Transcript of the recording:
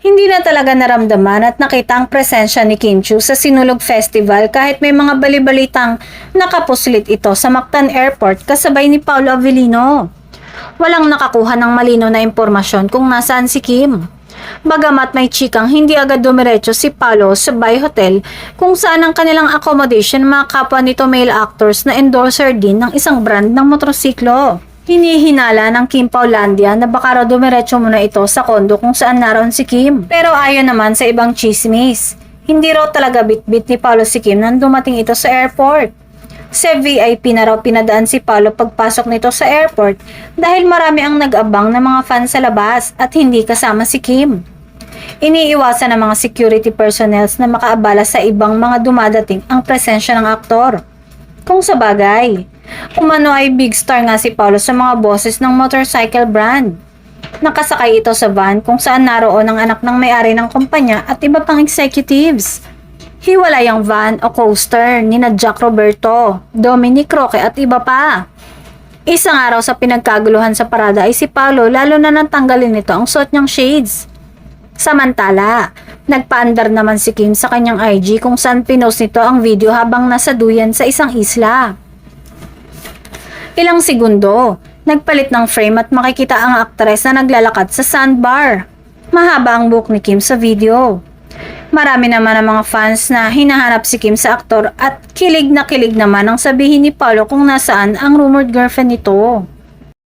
Hindi na talaga naramdaman at nakita ang presensya ni Kim Chiu sa Sinulog Festival kahit may mga balibalitang nakapuslit ito sa Mactan Airport kasabay ni Paolo Avellino. Walang nakakuha ng malinaw na impormasyon kung nasaan si Kim. Bagamat may chikang hindi agad dumiretso si Paolo sa Bay Hotel kung saan ang kanilang accommodation mga kapwa nito male actors na endorser din ng isang brand ng motorsiklo. Hinihinala ng Kim Paulandia na baka raw dumiretso muna ito sa kondo kung saan naroon si Kim. Pero ayon naman sa ibang chismis, hindi raw talaga bitbit ni Paolo si Kim nang dumating ito sa airport. Sa VIP na raw pinadaan si Paolo pagpasok nito sa airport dahil marami ang nag-abang na mga fans sa labas at hindi kasama si Kim. Iniiwasan ng mga security personnel na makaabala sa ibang mga dumadating ang presensya ng aktor. Kung sa bagay, umano ay big star nga si Paolo sa mga boses ng motorcycle brand. Nakasakay ito sa van kung saan naroon ang anak ng may-ari ng kumpanya at iba pang executives. Hiwalay ang van o coaster ni na Jack Roberto, Dominic Roque at iba pa. Isang araw sa pinagkaguluhan sa parada ay si Paolo lalo na nang tanggalin nito ang suot niyang shades. Samantala, nagpaandar naman si Kim sa kanyang IG kung saan pinost nito ang video habang nasa duyan sa isang isla. Ilang segundo, nagpalit ng frame at makikita ang aktres na naglalakad sa sandbar. Mahaba ang buhok ni Kim sa video. Marami naman ang mga fans na hinahanap si Kim sa aktor at kilig na kilig naman ang sabihin ni Paolo kung nasaan ang rumored girlfriend nito.